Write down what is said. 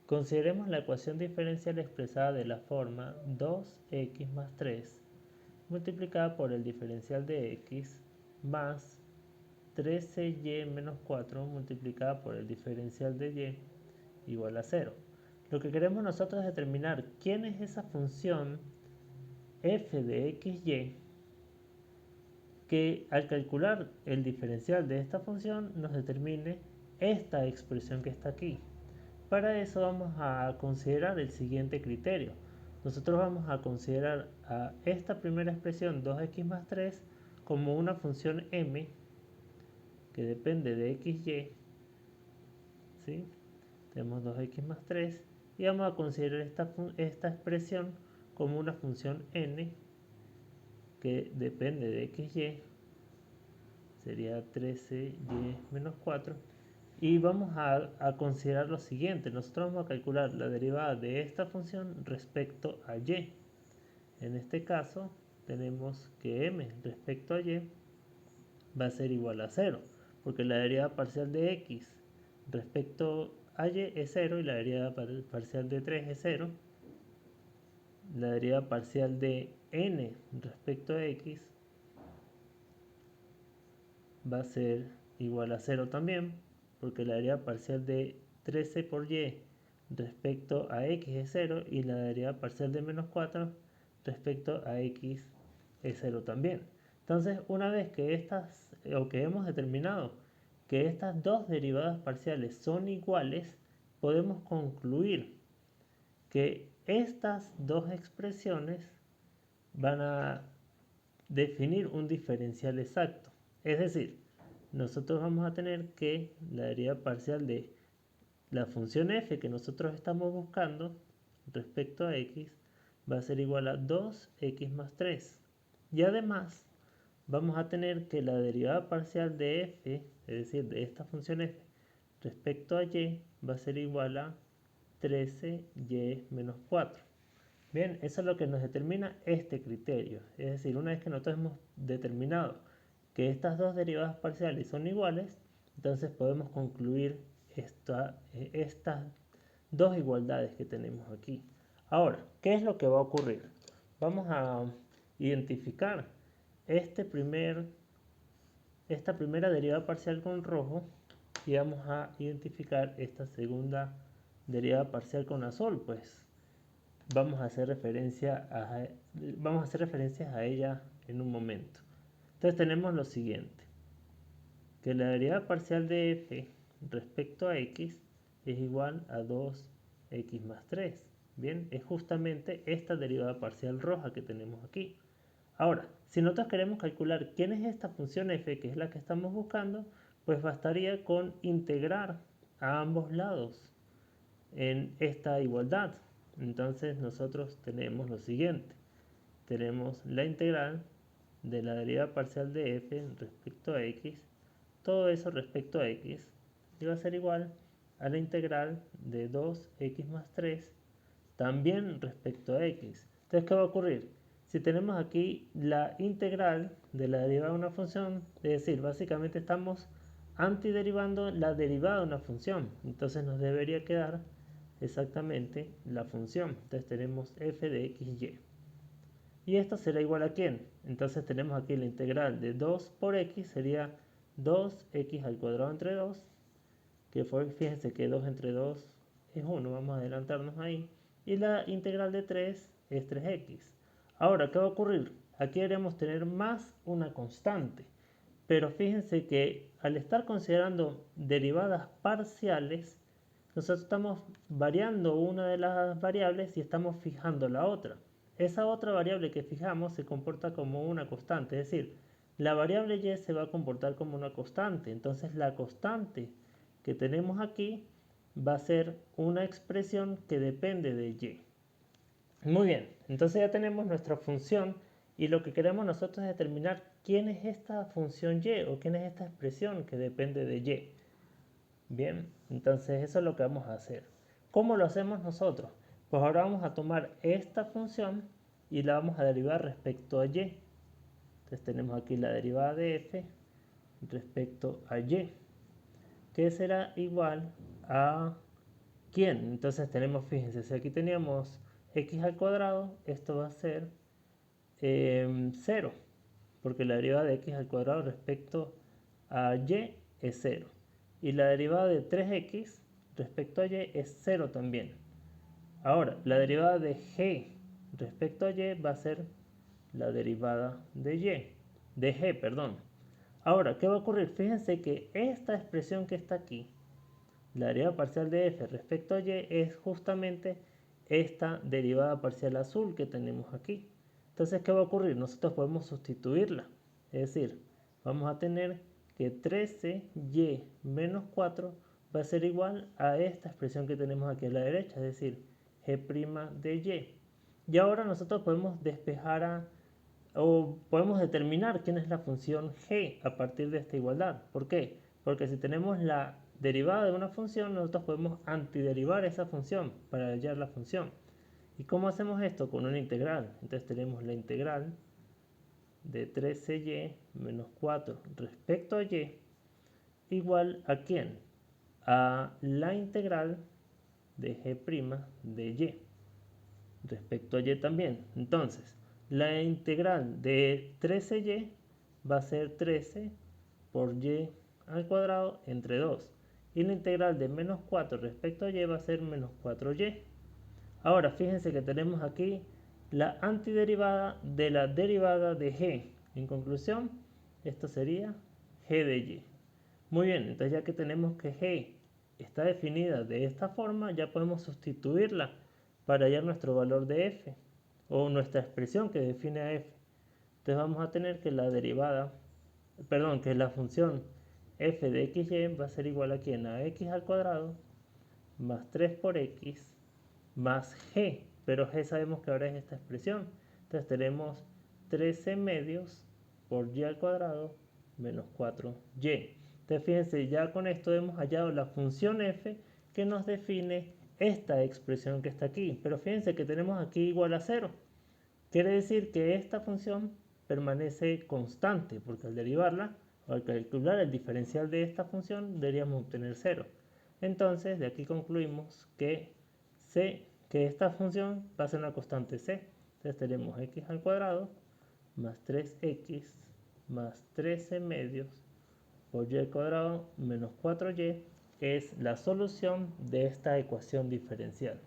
Consideremos la ecuación diferencial expresada de la forma 2x más 3 multiplicada por el diferencial de x más 13y menos 4 multiplicada por el diferencial de y igual a 0. Lo que queremos nosotros es determinar quién es esa función f de xy que al calcular el diferencial de esta función nos determine esta expresión que está aquí. Para eso vamos a considerar el siguiente criterio. Nosotros vamos a considerar a esta primera expresión 2x más 3 como una función m que depende de xy, ¿sí? Tenemos 2x más 3 y vamos a considerar esta expresión como una función n que depende de xy, sería 13y menos 4. Y vamos a considerar lo siguiente. Nosotros vamos a calcular la derivada de esta función respecto a y. En este caso tenemos que m respecto a y va a ser igual a 0, porque la derivada parcial de x respecto a y es 0 y la derivada parcial de 3 es 0. La derivada parcial de n respecto a x va a ser igual a 0 también, porque la derivada parcial de 13 por y respecto a x es 0 y la derivada parcial de menos 4 respecto a x es 0 también. Entonces, una vez que que hemos determinado que estas dos derivadas parciales son iguales, podemos concluir que estas dos expresiones van a definir un diferencial exacto. Es decir, nosotros vamos a tener que la derivada parcial de la función f que nosotros estamos buscando respecto a x va a ser igual a 2x más 3. Y además vamos a tener que la derivada parcial de f, es decir, de esta función f respecto a y, va a ser igual a 13y menos 4. Bien, eso es lo que nos determina este criterio. Es decir, una vez que nosotros hemos determinado que estas dos derivadas parciales son iguales, entonces podemos concluir estas dos igualdades que tenemos aquí. Ahora, ¿qué es lo que va a ocurrir? Vamos a identificar esta primera derivada parcial con rojo y vamos a identificar esta segunda derivada parcial con azul, pues vamos a hacer referencias a ella en un momento. Entonces tenemos lo siguiente, que la derivada parcial de f respecto a x es igual a 2x más 3. Bien, es justamente esta derivada parcial roja que tenemos aquí. Ahora, si nosotros queremos calcular quién es esta función f, que es la que estamos buscando, pues bastaría con integrar a ambos lados en esta igualdad. Entonces nosotros tenemos lo siguiente. Tenemos la integral de la derivada parcial de f respecto a x, todo eso respecto a x, y va a ser igual a la integral de 2x más 3 también respecto a x. Entonces, ¿qué va a ocurrir? Si tenemos aquí la integral de la derivada de una función, es decir, básicamente estamos antiderivando la derivada de una función, entonces nos debería quedar exactamente la función. Entonces tenemos f de xy. ¿Y esto será igual a quién? Entonces tenemos aquí la integral de 2 por x sería 2x al cuadrado entre 2, que fíjense que 2 entre 2 es 1, vamos a adelantarnos ahí. Y la integral de 3 es 3x. Ahora, ¿qué va a ocurrir? Aquí deberíamos tener más una constante. Pero fíjense que al estar considerando derivadas parciales, nosotros estamos variando una de las variables y estamos fijando la otra. Esa otra variable que fijamos se comporta como una constante, es decir, la variable y se va a comportar como una constante. Entonces la constante que tenemos aquí va a ser una expresión que depende de y. Muy bien, entonces ya tenemos nuestra función y lo que queremos nosotros es determinar quién es esta función y o quién es esta expresión que depende de y. Bien, entonces eso es lo que vamos a hacer. ¿Cómo lo hacemos nosotros? Pues ahora vamos a tomar esta función y la vamos a derivar respecto a y. Entonces tenemos aquí la derivada de f respecto a y, que será igual a quién. Entonces tenemos, fíjense, si aquí teníamos x al cuadrado, esto va a ser 0, porque la derivada de x al cuadrado respecto a y es 0. Y la derivada de 3x respecto a y es 0 también. Ahora, la derivada de g respecto a y va a ser la derivada de g, perdón. Ahora, ¿qué va a ocurrir? Fíjense que esta expresión que está aquí, la derivada parcial de f respecto a y, es justamente esta derivada parcial azul que tenemos aquí. Entonces, ¿qué va a ocurrir? Nosotros podemos sustituirla. Es decir, vamos a tener que 13y menos 4 va a ser igual a esta expresión que tenemos aquí a la derecha, es decir, g' de y. Y ahora nosotros podemos despejar o podemos determinar quién es la función g a partir de esta igualdad. ¿Por qué? Porque si tenemos la derivada de una función, nosotros podemos antiderivar esa función para hallar la función. ¿Y cómo hacemos esto? Con una integral. Entonces tenemos la integral de 13y menos 4 respecto a y igual a ¿quién? A la integral de g' de y respecto a y también. Entonces, la integral de 13y va a ser 13 por y al cuadrado entre 2. Y la integral de menos 4 respecto a y va a ser menos 4y. Ahora, fíjense que tenemos aquí la antiderivada de la derivada de g. En conclusión, esto sería g de y. Muy bien, entonces ya que tenemos que g está definida de esta forma, ya podemos sustituirla para hallar nuestro valor de f o nuestra expresión que define a f. Entonces vamos a tener que la derivada, perdón, que la función f de xy va a ser igual a ¿quién? A x al cuadrado más 3 por x más g, pero g sabemos que ahora es esta expresión. Entonces tenemos 13 medios por y al cuadrado menos 4y. Entonces fíjense, ya con esto hemos hallado la función f que nos define esta expresión que está aquí. Pero fíjense que tenemos aquí igual a 0. Quiere decir que esta función permanece constante, porque al derivarla o al calcular el diferencial de esta función deberíamos obtener 0. Entonces de aquí concluimos que esta función va a ser una constante c. Entonces tenemos x al cuadrado más 3x más 13 medios por y al cuadrado menos 4y es la solución de esta ecuación diferencial.